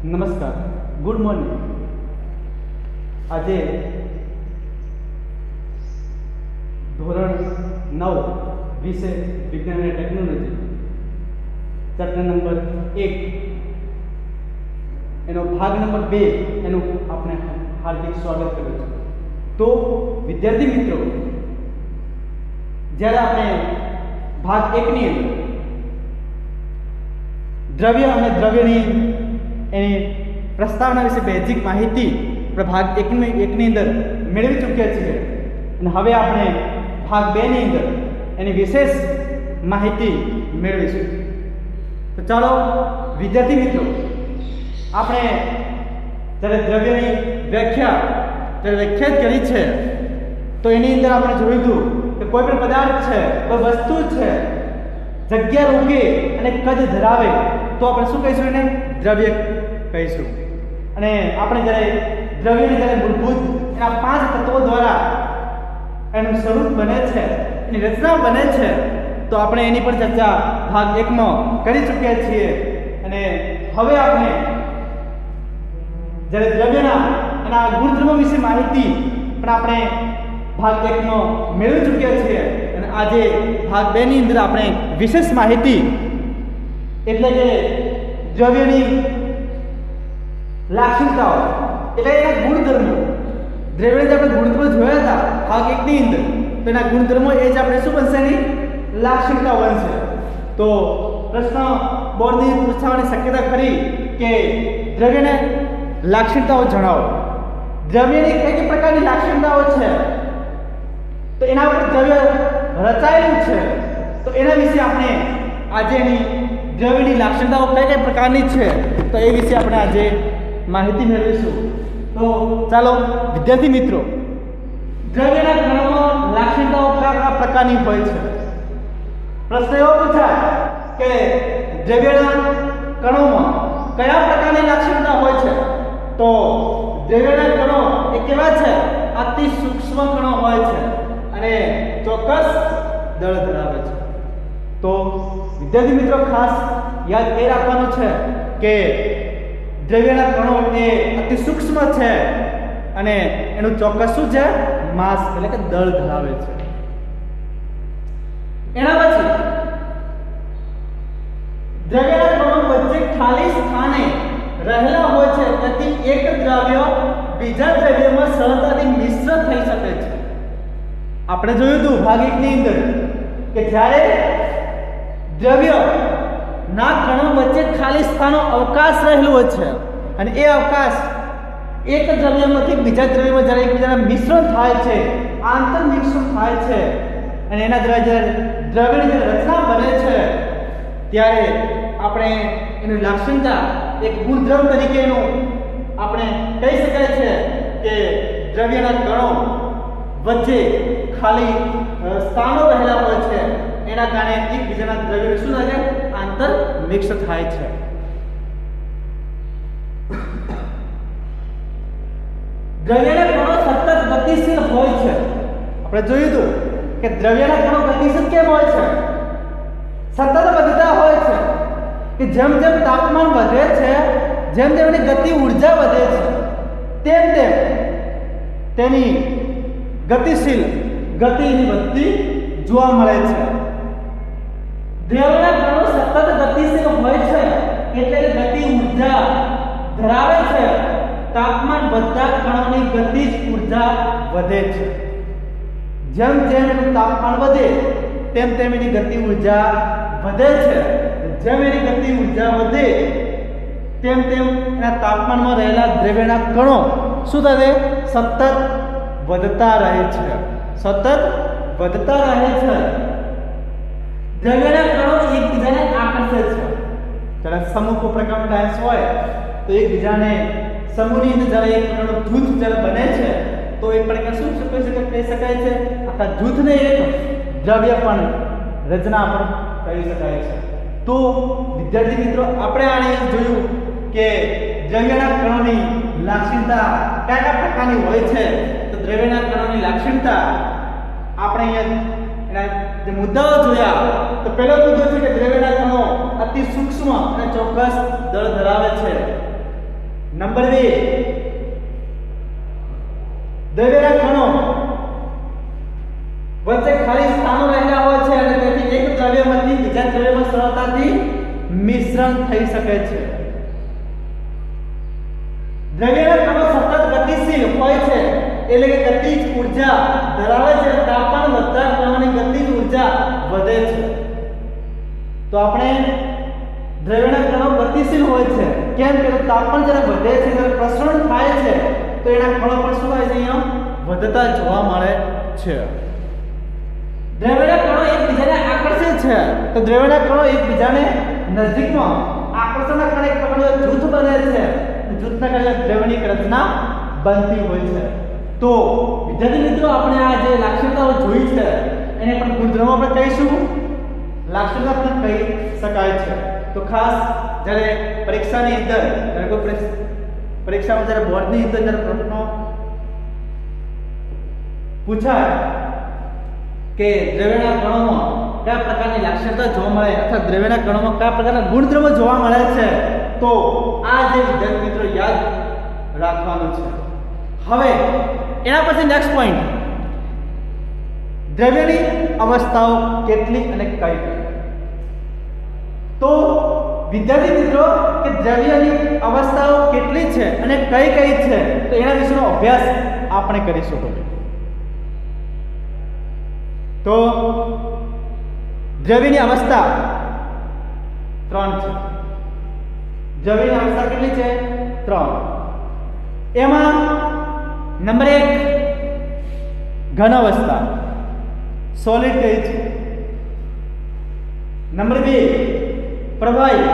નમસ્કાર, good morning. આજે ધોરણ 9 વિષય વિજ્ઞાન અને ટેકનોલોજી ચેપ્ટર નંબર 1 એનો ભાગ નંબર 2 એનું આપણે હાર્દિક સ્વાગત કર્યું છે. તો વિદ્યાર્થી મિત્રો, જ્યારે આપણે ભાગ 1 ની અંદર દ્રવ્ય અને દ્રવ્યની એની પ્રસ્તાવના વિશે બેઝિક માહિતી આપણે ભાગ 1 ની અંદર મેળવી ચૂક્યા છીએ અને હવે આપણે ભાગ 2 ની અંદર એની વિશેષ માહિતી મેળવીશું. તો ચાલો વિદ્યાર્થી મિત્રો, આપણે જ્યારે દ્રવ્યની વ્યાખ્યાત કરી છે તો એની અંદર આપણે જોયું હતું કે કોઈ પણ પદાર્થ છે, કોઈ વસ્તુ છે, જગ્યા રોકે અને કદ ધરાવે તો આપણે શું કહીશું? એને દ્રવ્ય કહીશું. અને આપણે જ્યારે દ્રવ્યની જ્યારે મૂળભૂત એના 5 તત્વો દ્વારા એનું સ્વરૂપ બને છે, એની રચના બને છે, તો આપણે એની પણ ચર્ચા ભાગ 1 માં કરી ચૂક્યા છીએ. અને હવે આપણે જ્યારે દ્રવ્યના એના ગુણધર્મો વિશે માહિતી પણ આપણે ભાગ 1 માં મેળવી ચૂક્યા છીએ. અને આજે ભાગ 2 ની અંદર આપણે વિશેષ માહિતી એટલે કે દ્રવ્યની લાક્ષણિકતાઓ એટલે એના ગુણધર્મો, દ્રવ્યના જે આપણે ગુણધર્મો જોયા હતા ભાગ 1 ની અંદર, તો એના ગુણધર્મો એ જ આપણે શું બનશે? એની લાક્ષણિકતાઓ બનશે. તો પ્રશ્ન બોર્ડની પૂછવાની શક્યતા ખરી કે દ્રવ્યને લાક્ષણિકતાઓ જણાવો. દ્રવ્યની કઈ પ્રકારની લાક્ષણિકતાઓ છે, તો એના ઉપર દ્રવ્ય રચાયેલું છે, તો એના વિશે આપણે આજે એની દ્રવ્યની લાક્ષણિકતાઓ કઈ પ્રકારની છે તો એ વિશે આપણે આજે માહિતી મેળવીશું. તો ચાલો વિદ્યાર્થી મિત્રો, દ્રવ્યના કણોમાં લાક્ષણિકતાઓ કયા પ્રકારની હોય છે? પ્રશ્ન એવો પૂછાય કે દ્રવ્યના કણોમાં કયા પ્રકારની લાક્ષણિકતા હોય છે? તો દ્રવ્યના કણો એ કેવા છે? અતિ સૂક્ષ્મ કણો હોય છે અને ચોક્કસ દળ ધરાવે છે. તો વિદ્યાર્થી મિત્રો, ખાસ યાદ એ રાખવાનું છે કે દ્રવ્યના કણો એ અતિ સૂક્ષ્મ છે અને એનું ચોક્કસ શું છે? માસ એટલે કે દળ ધરાવે છે. એના પછી દ્રવ્યના કણો વચ્ચે ખાલી સ્થાને રહેલા હોય છે, તેથી એક દ્રવ્ય બીજા દ્રવ્યમાં સરળતાથી મિશ્ર થઈ શકે છે. આપણે જોયું હતું ભાગ 1 ની અંદર કે જ્યારે દ્રવ્ય ના કણો વચ્ચે ખાલી સ્થાનો અવકાશ રહેલો હોય છે અને એ અવકાશ એક દ્રવ્યમાંથી બીજા દ્રવ્યમાં જ્યારે એકબીજાના મિશ્રણ થાય છે, આંતર મિશ્રણ થાય છે અને એના દ્વારા દ્રવ્યની જે રચના બને છે, ત્યારે આપણે એની લાક્ષણિકતા એક ગુણધર્મ તરીકે એનું આપણે કહી શકાય છે કે દ્રવ્યના કણો વચ્ચે ખાલી સ્થાનો રહેલા હોય છે, એના કારણે એકબીજાના દ્રવ્યો શું થાય છે? આંતર મિક્સ થાય છે. દ્રવ્યના કણો સતત ગતિશીલ હોય છે. આપણે જોયું હતું કે દ્રવ્યના કણો ગતિશીલ કેમ હોય છે? સતત વધતા હોય છે કે જેમ જેમ તાપમાન વધે છે, જેમ જેમ એની ગતિ ઉર્જા વધે છે, તેમ તેમ તેની ગતિશીલ ગતિની વધતી જોવા મળે છે. દ્રવ્યના કણો સતત ગતિશીલ હોય છે એટલે કે ગતિ ઉર્જા ધરાવે છે. તાપમાન વધતા કણોની ગતિજ ઉર્જા વધે છે. જેમ જેમ એનું તાપમાન વધે તેમ તેમ એની ગતિ ઉર્જા વધે છે. જેમ એની ગતિ ઉર્જા વધે તેમ તેમ એના તાપમાનમાં રહેલા દ્રવ્યના કણો શું થાય? સતત વધતા રહે છે, સતત વધતા રહે છે. દ્રવ્યના કણો એકબીજાને આકર્ષે છે. જ્યારે સમૂહ પ્રકારનો ડાયસ હોય તો એકબીજાને સમૂહની અંદર જ્યારે એક પ્રકારનો જૂથ જ્યારે બને છે તો એક પ્રકાર શું કહી શકાય છે? આખા જૂથને એક દ્રવ્ય પણ રચના પણ કહી શકાય છે. તો વિદ્યાર્થી મિત્રો, આપણે આને જોયું કે દ્રવ્યના કણોની લાક્ષણિકતા કયા પ્રકારની હોય છે. તો દ્રવ્યના કણોની લાક્ષણિકતા આપણે અહીંયા એના જે મુદ્દાઓ જોયા, તો પહેલો મુદ્દો છે કે દ્રવ્યના કણો અતિ સૂક્ષ્મ અને ચોક્કસ દળ ધરાવે છે. નંબર 2, દ્રવ્યના કણો વચ્ચે ખાલી સ્થાનો રહેલા હોય છે અને તેથી એક દ્રવ્યમાંથી બીજા દ્રવ્યમાં સરળતાથી મિશ્રણ થઈ શકે છે. દ્રવ્યના કણો સતત ગતિશીલ હોય છે એટલે કે ગતિજ ઊર્જા ધરાવે છે. તાપમાન વધતા કણોની ગતિજ ઊર્જા વધે છે. તો આપણે દ્રવ્યના કણો ગતિશીલ હોય છે. કેમ કે તાપમાન જ્યારે વધે છે ત્યારે પ્રસરણ થાય છે તો એના કણો પણ શું થાય છે, અહીંયા વધતા જોવા મળે છે. દ્રવ્યના કણો એકબીજાને આકર્ષે છે. તો દ્રવ્યના કણો એકબીજાને નજીકમાં આકર્ષણના કારણે એક પ્રકારનું જૂથ બને છે. જૂથના કારણે દ્રવ્યની રચના બનતી હોય છે. તો વિદ્યાર્થી મિત્રો, આપણે આ જે લાક્ષણિકતાઓ જોઈ છે એને પણ ગુણધર્મો આપણે કહીશું, લાક્ષણિકતા પણ કહી શકાય છે. તો ખાસ જ્યારે પરીક્ષાની અંદર પરીક્ષામાં જ્યારે બોર્ડની અંદર જ્યારે પ્રશ્નો પૂછાય કે દ્રવ્યના કણોમાં કયા પ્રકારની લાક્ષણિકતા જોવા મળે અથવા દ્રવ્યના કણોમાં કયા પ્રકારના ગુણધર્મો જોવા મળે છે, તો આ જે વિદ્યાર્થી મિત્રો યાદ રાખવાનું છે. હવે એના પછી નેક્સ્ટ પોઈન્ટ, દ્રવ્યની અવસ્થાઓ કેટલી અને કઈ. તો વિદ્યાર્થી મિત્રો, કે દ્રવ્યની અવસ્થાઓ કેટલી છે અને કઈ કઈ છે તો એના વિશેનો અભ્યાસ આપણે કરીશું. તો દ્રવ્યની અવસ્થા 3 છે. દ્રવ્યની અવસ્થા કેટલી છે? 3. એમાં નંબર 1 ઘન અવસ્થા, સોલિડ કઈ છે. નંબર 2 પ્રવાહી,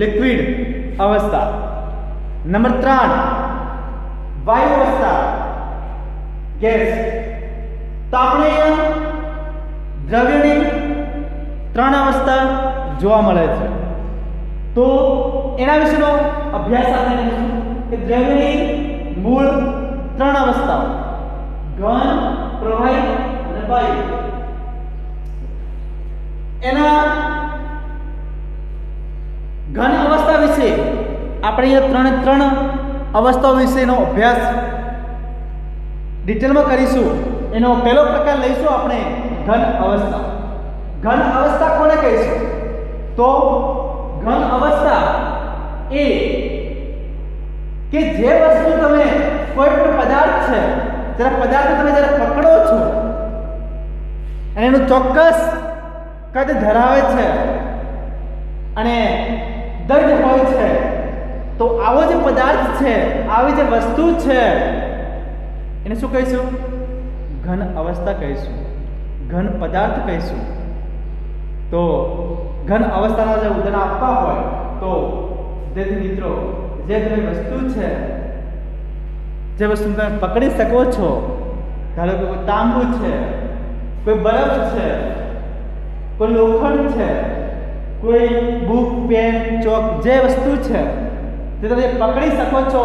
લિક્વિડ અવસ્થા. નંબર 3 વાયુ અવસ્થા, ગેસ. તો આપણે દ્રવ્યની 3 અવસ્થા જોવા મળે છે. તો એના વિશેનો અભ્યાસ આપણે કરીશું કે દ્રવ્યની મૂળ 3 અવસ્થાઓ, ઘન, પ્રવાહી અને વાયુ. એના ઘન અવસ્થા વિશે આપણે અહીંયા 3 અવસ્થાઓ વિશેનો અભ્યાસ ડિટેલમાં કરીશું. એનો પહેલો પ્રકાર લઈશું આપણે ઘન અવસ્થા. ઘન અવસ્થા કોને કહીશું? તો ઘન અવસ્થા એ કે જે વસ્તુ તમે કોઈ પણ પદાર્થ છે, જ્યારે પદાર્થ તમે જ્યારે પકડો છો અને એનું ચોક્કસ કદ ધરાવે છે અને દર્દ હોય છે, તો આવો જે પદાર્થ છે, આવી જે વસ્તુ છે એને શું કહીશું? ઘન અવસ્થા કહીશું, ઘન પદાર્થ કહીશું. તો ઘન અવસ્થાના જે ઉદાહરણ આપવા હોય તો વિદ્યાર્થી મિત્રો, જે તમે વસ્તુ છે, જે વસ્તુ તમે પકડી શકો છો, ધારો કે કોઈ તાંબુ છે, કોઈ બરફ છે, કોઈ લોખંડ છે, કોઈ બુક, પેન, ચોક, જે વસ્તુ છે તે તમે પકડી શકો છો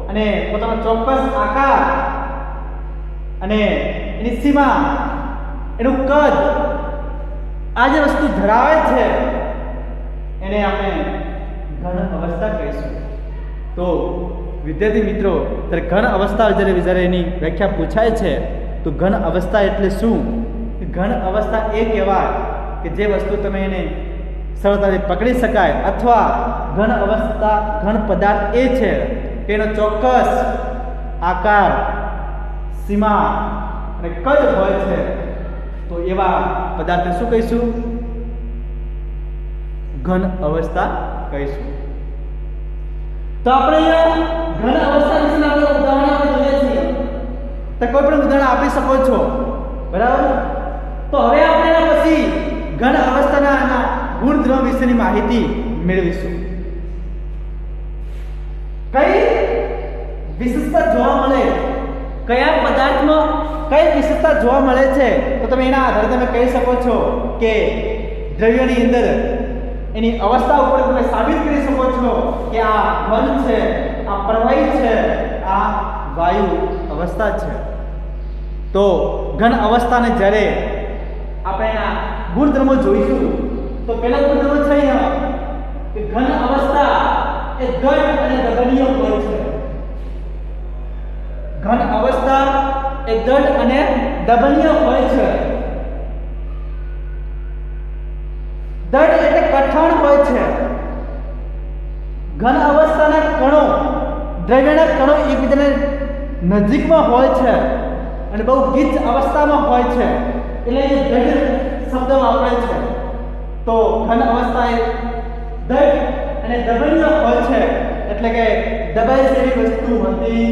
અને પોતાનો ચોક્કસ આકાર અને એની સીમા, એનું કદ, આ જે વસ્તુ ધરાવે છે એને આપણે ઘન અવસ્થા કહીશું. તો વિદ્યાર્થી મિત્રો, ત્યારે ઘન અવસ્થા જ્યારે એની વ્યાખ્યા પૂછાય છે તો ઘન અવસ્થા એટલે શું? ઘન અવસ્થા એ કહેવાય કે જે વસ્તુ તમે એને સરળતાથી પકડી શકાય, અથવા ઘન અવસ્થા, ઘન પદાર્થ એ છે કે એનો ચોક્કસ આકાર, સીમા અને કદ હોય છે. તો એવા પદાર્થને શું કહીશું? ઘન અવસ્થા કહીશું. તો આપણે અહીંયા ઘન અવસ્થા વિશેના ઉદાહરણ આપણે જોઈએ છીએ. તો કોઈ પણ ઉદાહરણ આપી શકો છો, બરાબર? તો હવે આપણે એના પછી ઘન અવસ્થાના ગુણધર્મ વિશેની માહિતી મેળવીશું. કઈ વિશેષતા જોવા મળે, કયા પદાર્થમાં કઈ વિશેષતા જોવા મળે છે, તો તમે એના આધારે તમે કહી શકો છો કે દ્રવ્યની અંદર એની અવસ્થા ઉપર તમે સાબિત કરી શકો છો કે આ ઘન છે, આ પ્રવાહી છે, આ વાયુ અવસ્થા છે. તો ઘન અવસ્થાને જ્યારે આપણે એના ગુણધર્મો જોઈશું તો પહેલા ગુણધર્મ છે અહીંયા કે ઘન અવસ્થા એ ઘન અને દબનીય હોય છે. ઘન અવસ્થા એ દઢ અને દબનીય હોય છે. દઢ એટલે કઠણ હોય છે. ઘન અવસ્થાના કણો, દ્રવ્યના કણો એકબીજાને નજીકમાં હોય છે અને બહુ ગીચ અવસ્થામાં હોય છે, એટલે એ દઢ શબ્દ વાપરે છે. તો ઘન અવસ્થા એ દઢ અને દબનીય હોય છે, એટલે કે દબાઈ જેવી વસ્તુ હોતી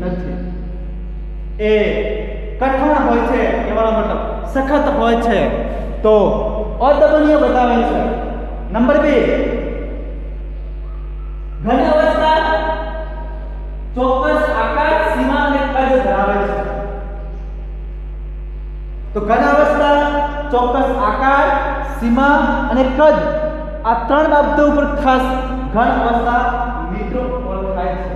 નથી. એ કઠણ હોય છે, કહેવાનો મતલબ સખત હોય છે. તો અદબનીય બતાવે છે. નંબર 2, ઘન અવસ્થા ચોક્કસ આકાર, સીમા અને કદ ધરાવે છે. તો ઘન અવસ્થા ચોક્કસ આકાર, સીમા અને કદ, આ ત્રણ બાબતો ઉપર ખાસ ઘન અવસ્થા મિત્રો ઓળખાય છે.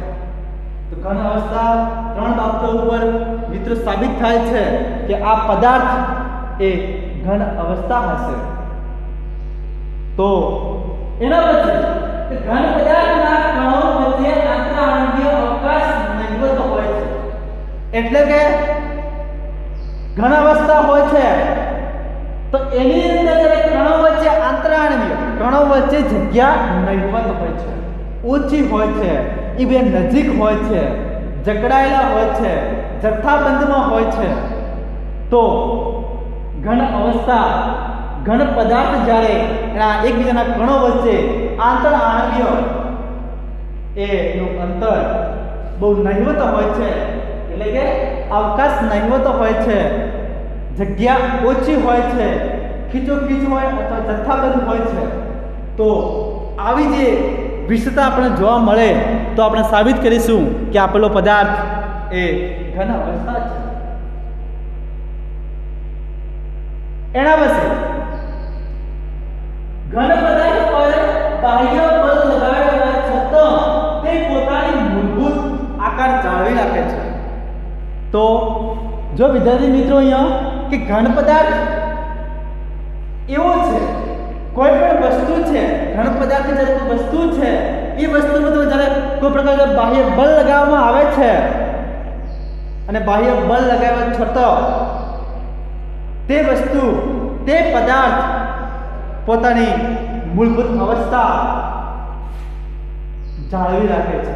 તો ઘન અવસ્થા ત્રણ બાબતો ઉપર મિત્રો સાબિત થાય છે કે આ પદાર્થ એ ઘન અવસ્થા હશે. તો એના પછી ઘન પદાર્થના કણો વચ્ચે આંતરઆણવીય અવકાશ નહિવત હોય છે. એટલે કે ઘન અવસ્થા હોય છે તો એની અંદર કણો વચ્ચે આંતરઆણવીય, કણો વચ્ચે જગ્યા નહિવત હોય છે, ઓછી હોય છે, એ બે નજીક હોય છે, જકડાયેલા હોય છે, જથ્થાબંધમાં હોય છે. તો ઘન અવસ્થા, ઘન પદાર્થ જ્યારે એના એકબીજાના કણો વચ્ચે આંતરઆણવીય એનું અંતર બહુ નહિવત હોય છે, એટલે કે અવકાશ નહિવત હોય છે, જગ્યા ઓછી હોય છે, ખીચોખીચ હોય અથવા જથ્થાબંધ હોય છે. તો આવી જે વિશેષતા આપણે જોવા મળે તો આપણે સાબિત કરીશું કે આપેલો પદાર્થ એ ઘન અવસ્થા છે. એના પછી ઘન પદાર્થ પર બાહ્ય બળ લગાડ્યા છતાં તે પોતાની મૂળભૂત આકાર જાળવી રાખે છે. તો જો વિદ્યાર્થી મિત્રો અહીંયા કે ઘન પદાર્થ એવો છે, કોઈ પણ વસ્તુ છે, ઘન પદાર્થ જે વસ્તુ છે એ વસ્તુનું તો જ્યારે કોઈ પ્રકારનું બાહ્ય બળ લગાવવામાં આવે છે અને બાહ્ય બળ લગાવ્યા છતાં તે વસ્તુ, તે પદાર્થ પોતાની મૂળભૂત અવસ્થા જાળવી રાખે છે,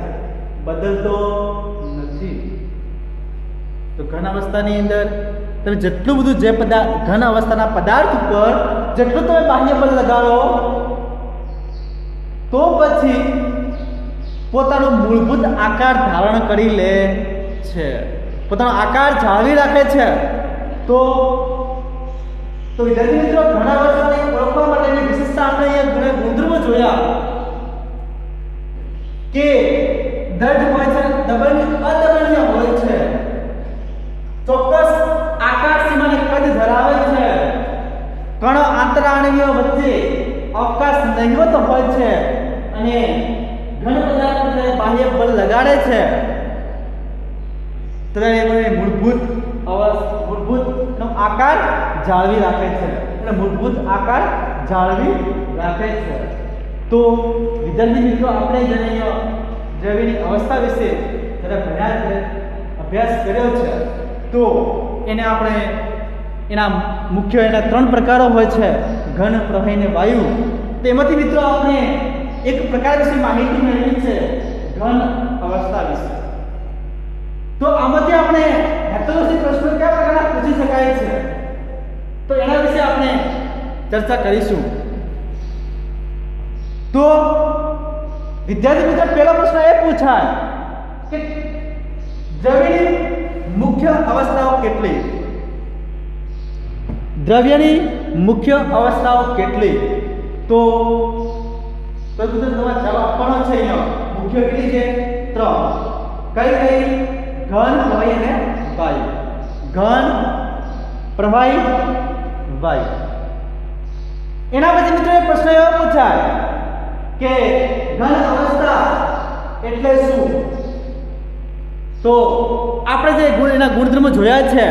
બદલતો નથી. તો ઘન અવસ્થાની અંદર તમે જેટલું બધું જે ઘન અવસ્થાના પદાર્થ ઉપર જેટલું તમે બાહ્ય બળ લગાડો તો પછી પોતાનો મૂળભૂત આકાર ધારણ કરી લે છે, પોતાનો આકાર જાળવી રાખે છે. તો વિદ્યાર્થી મિત્રો ઘન અવસ્થાને ઓળખવા માટેની વિશેષતા આપણે અહીંયા ઘણા ગુણધર્મો જોયા કે દઢ હોય છે, અદબનીય હોય છે, ચોક્કસ આકાર, સીમા અને કદ ધરાવે છે, કણો આંતરઆણવીય વચ્ચે અવકાશ નહિવત હોય છે અને ઘન પદાર્થ પર બાહ્ય બળ લગાડે છે ત્યારે મૂળભૂત નો આકાર જાળવી રાખે છે, એટલે મૂળભૂત આકાર જાળવી રાખે છે. તો વિદ્યાર્થી મિત્રો આપણે જ્યારે દ્રવ્યની અવસ્થા વિશે જ્યારે અભ્યાસ કર્યો છે તો એને આપણે એના મુખ્ય એના 3 પ્રકારો હોય છે, ઘન, પ્રવાહી અને વાયુ. તેમાંથી મિત્રો આપણે એક પ્રકાર વિશે માહિતી મેળવી છે, ઘન અવસ્થા વિશે. તો આમાંથી આપણે હેતુલક્ષી પ્રશ્નો કયા પ્રકારના પૂછી શકાય છે તો એના વિશે આપણે ચર્ચા કરીશું. તો વિદ્યાર્થી મિત્રો પહેલો પ્રશ્ન એ પૂછાય કે દ્રવ્યની મુખ્ય અવસ્થાઓ કેટલી? દ્રવ્યની મુખ્ય અવસ્થાઓ કેટલી? તો મિત્રો તમારે જવાબ આપવાનો છે. અહીંયા મુખ્ય કેટલી છે? 3. કઈ? ઘન, પ્રવાહી અને વાયુ. ઘન, પ્રવાહી, વાયુ. એના પછી મિત્રો પ્રશ્ન એવો પૂછાય કે ઘન અવસ્થા એટલે શું? તો આપણે જે એના ગુણધર્મો જોયા છે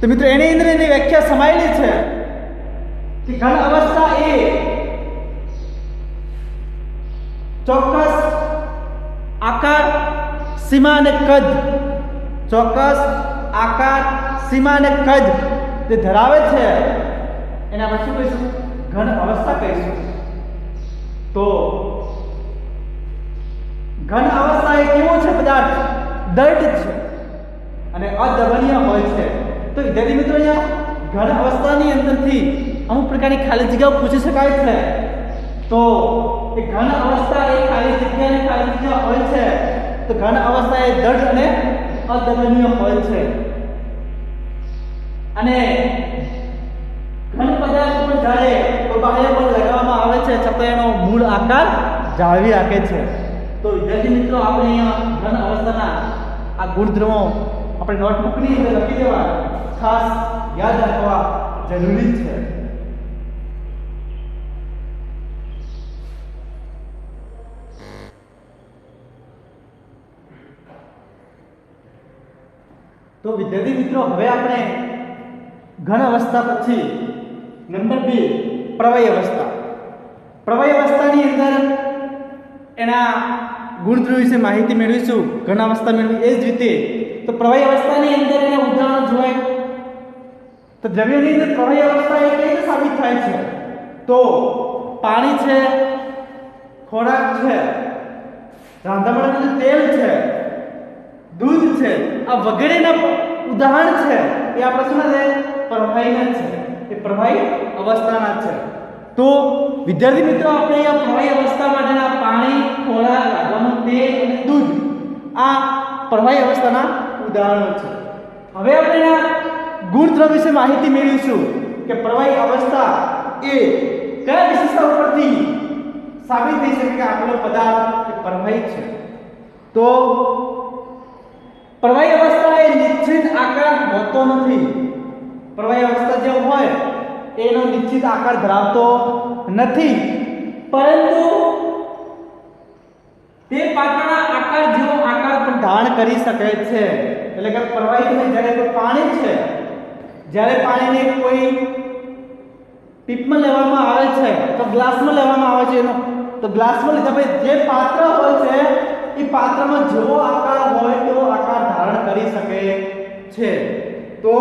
તો મિત્રો એની અંદર એની વ્યાખ્યા સમાયેલી છે કે ઘન અવસ્થા એ ચોક્કસ આકાર, સીમા અને કદ, ચોક્કસ આકાર, સીમા અને કદ તે ધરાવે છે એને આપણે શું કહીશું? ઘન અવસ્થા કહીશું. તો ઘન અવસ્થા એ કેવો છે પદાર્થ? દઢ છે અને અદ્રવણીય હોય છે. તો વિદ્યાર્થી મિત્રો અહીંયા ઘન અવસ્થાની અંદરથી અમુક પ્રકારની ખાલી જગ્યાઓ પૂછી શકાય છે. તો એ ઘન અવસ્થા એ ખાલી જગ્યા હોય છે. તો ઘન અવસ્થા એ દઢ અને અદ્રવણીય હોય છે. અને ઘન પદાર્થ પર જ્યારે કોઈ બાહ્ય બળ લગાવવામાં આવે છે છતાં એનો મૂળ આકાર જાળવી રાખે છે. તો વિદ્યાર્થી મિત્રો આપણે અહીંયા ઘન અવસ્થાના આ ગુણધર્મો આપણે નોટબુકની અંદર લખી દેવા, ખાસ યાદ રાખવા જરૂરી છે. તો વિદ્યાર્થી મિત્રો હવે આપણે ઘન અવસ્થા પછી નંબર 2 પ્રવાહી અવસ્થા. પ્રવાહી અવસ્થાની અંદર એના ગુણધર્મો વિશે માહિતી મેળવીશું. ઘન અવસ્થા મેળવી એ જ રીતે તો પ્રવાહી અવસ્થાની અંદર એના ઉદાહરણો જોઈએ. તો દ્રવ્યની અંદર પ્રવાહી અવસ્થા એ કઈ રીતે સાબિત થાય છે? તો પાણી છે, ખોરાક છે, રાંધણનું તેલ છે, દૂધ છે, આ વગેરેના ઉદાહરણ છે એ આપણે શું છે? પ્રવાહીના છે. એ પ્રવાહી અવસ્થાના છે. તો વિદ્યાર્થી મિત્રો આપણે અહીંયા પ્રવાહી અવસ્થા માટેના પાણી, ખોરાક, રાંધણનું તેલ અને દૂધ આ પ્રવાહી અવસ્થાના ઉદાહરણો છે. હવે આપણે આ ગુણધર્મ વિશે માહિતી મેળવીશું કે પ્રવાહી અવસ્થા એ કયા વિશેષતા ઉપરથી સાબિત થઈ શકે કે આપણો પદાર્થ એ પ્રવાહી છે. તો પ્રવાહી અવસ્થા એ નિશ્ચિત આકાર હોતો નથી. પ્રવાહી અવસ્થા જે હોય એનો નિશ્ચિત આકાર ધરાવતો નથી, પરંતુ તે પાત્રના આકાર જેવો આકાર પણ ધારણ કરી શકે છે. એટલે કે પ્રવાહી જ્યારે કોઈ પાણી છે, જ્યારે પાણીને કોઈ ટીપમાં લેવામાં આવે છે તો ગ્લાસમાં લેવામાં આવે છે, એનો તો ગ્લાસમાં લીધા પછી જે પાત્ર હોય છે એ પાત્રમાં જેવો આકાર હોય તેવો આકાર ધારણ કરી શકે છે. તો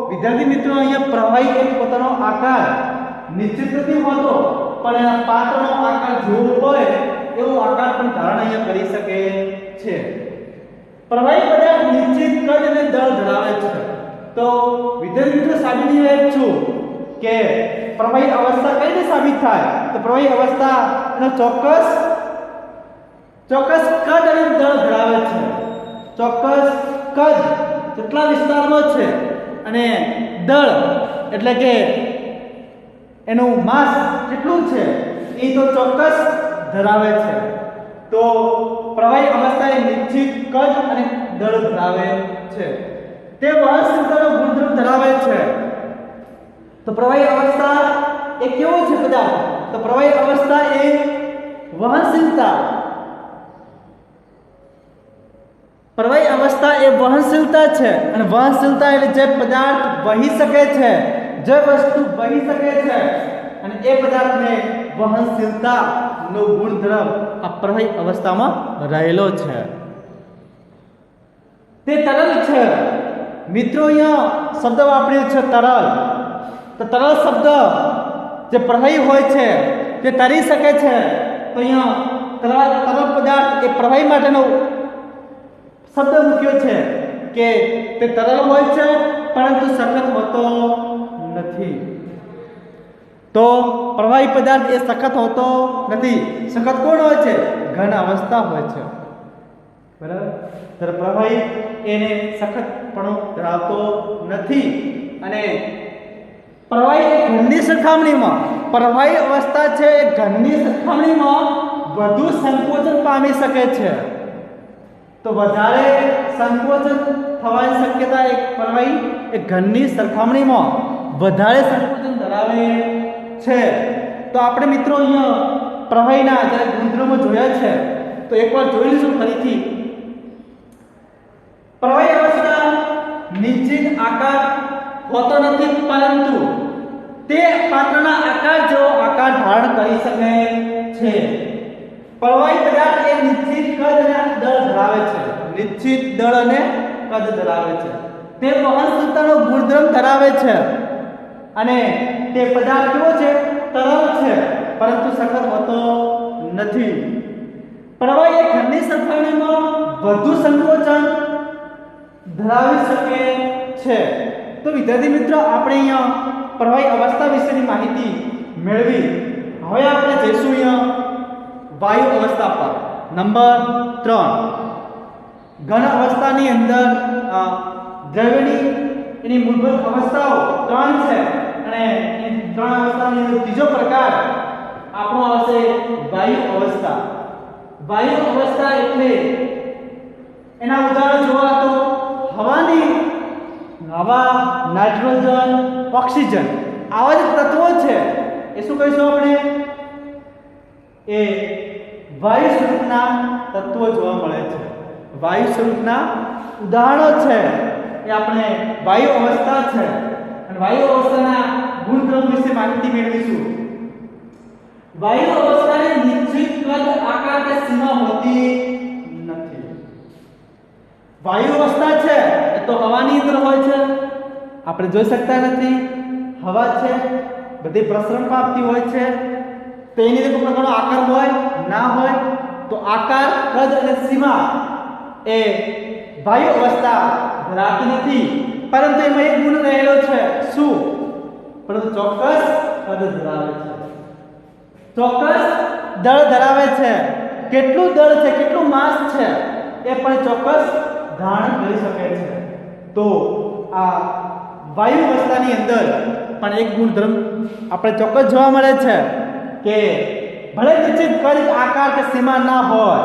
વિદ્યાર્થી મિત્રો અહીંયા પ્રવાહી એક પોતાનો આકાર નિશ્ચિત નથી હોતો, પણ એના પાત્રનો આકાર જેવો હોય એવો આકાર પણ ધારણ અહીંયા કરી શકે છે. પ્રવાહી પદાર્થ નિશ્ચિત કદ અને દળ ધરાવે છે. તો વિદ્યાર્થી મિત્રો સાબિત કરી છું કે પ્રવાહી અવસ્થા કઈ રીતે સાબિત થાય? તો પ્રવાહી અવસ્થા એનો ચોક્કસ કદ અને દળ ધરાવે છે. ચોક્કસ કદ કેટલા વિસ્તારમાં છે અને દળ એટલે કે એનું માસ કેટલું છે એ તો ચોક્કસ ધરાવે છે. તો પ્રવાહી અવસ્થા એ નિશ્ચિત કદ અને દળ ધરાવે છે. તે વહનશીલતાનો ગુણધર્મ ધરાવે છે. તો પ્રવાહી અવસ્થા એ કેવો છે પદાર્થ? તો પ્રવાહી અવસ્થા એ વહનશીલતા, પ્રવાહી અવસ્થા એ વહનશીલતા છે. અને વહનશીલતા એટલે જે પદાર્થ વહી શકે છે, જે વસ્તુ વહી શકે છે અને એ પદાર્થને વહનશીલતા નો ગુણધર્મ આ પ્રવાહી અવસ્થામાં રહેલો છે. તે તરલ છે. મિત્રો અહીંયા શબ્દ વાપર્યો છે તરલ. તો તરલ શબ્દ જે પ્રવાહી હોય છે તે તરી શકે છે. તો અહીંયા તરલ પદાર્થ એ પ્રવાહી માટેનો શબ્દ મૂક્યો છે કે તે તરલ હોય છે પરંતુ સખત હોતો નથી. તો પ્રવાહી પદાર્થ એ સખત હોતો નથી. સખત કોણ હોય છે? ઘન અવસ્થા હોય છે. બરાબર. ત્યારે પ્રવાહી એને સખતપણું ધરાવતો નથી. અને પ્રવાહી એ ઘનની સરખામણીમાં, પ્રવાહી અવસ્થા છે એ ઘનની સરખામણીમાં વધુ સંકોચન પામી શકે છે. તો વધારે સંકોચન થવાની શક્યતા એક પ્રવાહી એ ઘનની સરખામણીમાં વધારે સંકોચન ધરાવે છે. તો આપણે મિત્રો અહીંયા પ્રવાહીના જ્યારે ગુણધર્મો જોયા છે તો એકવાર જોઈ લઈશું ફરીથી. પ્રવાહી અવસ્થા નિશ્ચિત આકાર હોતો નથી, પરંતુ તે પાત્રના આકાર જેવો આકાર ધારણ કરી શકે છે. પ્રવાહી પદાર્થ એ નિશ્ચિત કદ અને દળ ધરાવે છે. નિશ્ચિત દળ અને કદ ધરાવે છે. તે વહનશીલતાનો ગુણધર્મ ધરાવે છે અને તે પદાર્થ કેવો છે? તરલ છે, પરંતુ સખત હોતો નથી. પ્રવાહી એ ઘનની સરખામણીમાં વધુ સંકોચન ધરાવી શકે છે. તો વિદ્યાર્થી મિત્રો, આપણે અહીંયા પ્રવાહી અવસ્થા વિશેની માહિતી મેળવી. હવે આપણે જઈશું અહીંયા વાયુ અવસ્થા પર. નંબર 3. ઘન અવસ્થાની અંદર દ્રવ્યની એની મૂળભૂત અવસ્થાઓ 3 છે અને એ 3 અવસ્થાની અંદર ત્રીજો પ્રકાર આપણો આવશે વાયુ અવસ્થા. વાયુ અવસ્થા એટલે એના ઉદાહરણ જોવા તો હવા, નાઇટ્રોજન, ઓક્સિજન આવા જ તત્વો છે. એ શું કહીશું આપણે? એ વાયુ સ્વરૂપના તત્વો જોવા મળે છે. વાયુ સ્વરૂપના ઉદાહરણો છે એ આપણે વાયુ અવસ્થા છે. અને વાયુ અવસ્થાના ગુણધર્મ વિશે માહિતી મેળવીશું. વાયુ અવસ્થાને નિશ્ચિત કદ, આકાર કે સીમા હોતી નથી. વાયુ અવસ્થા છે એ તો હવાની અંદર હોય છે, આપણે જોઈ શકતા નથી. હવા છે, બધી પ્રસરણ પામતી હોય છે. તેની અંદર કોઈ પ્રકારનો આકાર હોય ના હોય. તો આકાર, કદ અને સીમા એ વાયુ અવસ્થા ધરાવતી નથી, પરંતુ એમાં એક ગુણ રહેલો છે. શું? પરંતુ ચોક્કસ કદ ધરાવે છે, ચોક્કસ દળ ધરાવે છે. કેટલું દળ છે, કેટલું માસ છે એ પણ ચોક્કસ ધારણ કરી શકે છે. તો આ વાયુ અવસ્થાની અંદર પણ એક ગુણધર્મ આપણે ચોક્કસ જોવા મળે છે કે ભલે નિશ્ચિત કદ, આકાર કે સીમા ના હોય,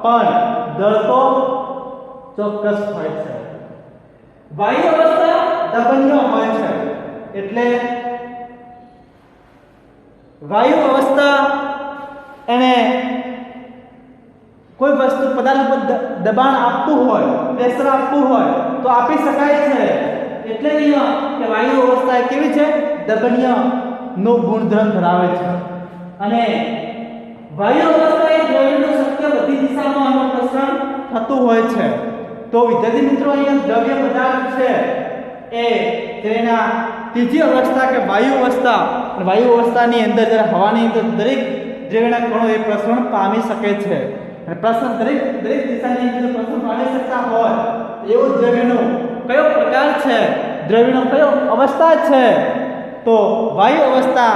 પણ દળ તો ચોક્કસ હોય છે. વાયુ અવસ્થા દબનીય હોય છે. એટલે વાયુ અવસ્થા એને કોઈ વસ્તુ પદાર્થ પર દબાણ આપવું હોય, પ્રેશર આપવું હોય તો આપી શકાય છે. એટલે અહીંયા કે વાયુ અવસ્થા કેવી છે? દબનીય નો ગુણધર્મ ધરાવે છે. અને વાયુ અવસ્થા એ દ્રવ્યનું શક્ય બધી દિશામાં આનું પ્રસરણ થતું હોય છે. તો વિદ્યાર્થી મિત્રો, અહીંયા દ્રવ્ય પદાર્થ છે એ તેના ત્રીજી અવસ્થા કે વાયુ અવસ્થા. વાયુ અવસ્થાની અંદર જ્યારે હવાની અંદર દરેક દ્રવ્યના કણો એ પ્રસરણ પામી શકે છે. અને પ્રસરણ દરેક દિશાની અંદર પ્રસરણ પામી શકતા હોય એવો દ્રવ્યનો કયો પ્રકાર છે, દ્રવ્યનો કયો અવસ્થા છે? તો વાયુ અવસ્થા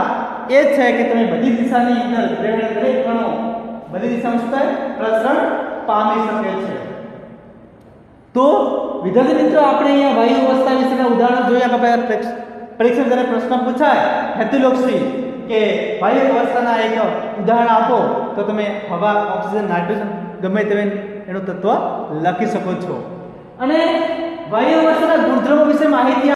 એ છે કે તમે બધી દિશાની અંદર દ્રવ્યના દરેક કણો બધી દિશામાં પ્રસરણ પામી શકે છે. તો વિદ્યાર્થી મિત્રો, આપણે અહીંયા વાયુ અવસ્થા વિશેના ઉદાહરણ જોયા કે પરીક્ષા જ્યારે પ્રશ્ન પૂછાય હેતુલક્ષી કે વાયુ અવસ્થાના એક ઉદાહરણ આપો, તો તમે હવા, ઓક્સિજન, નાઇટ્રોજન ગમે તે એનું તત્વ લખી શકો છો. અને વાયુ અવસ્થાના ગુણધર્મો વિશે માહિતી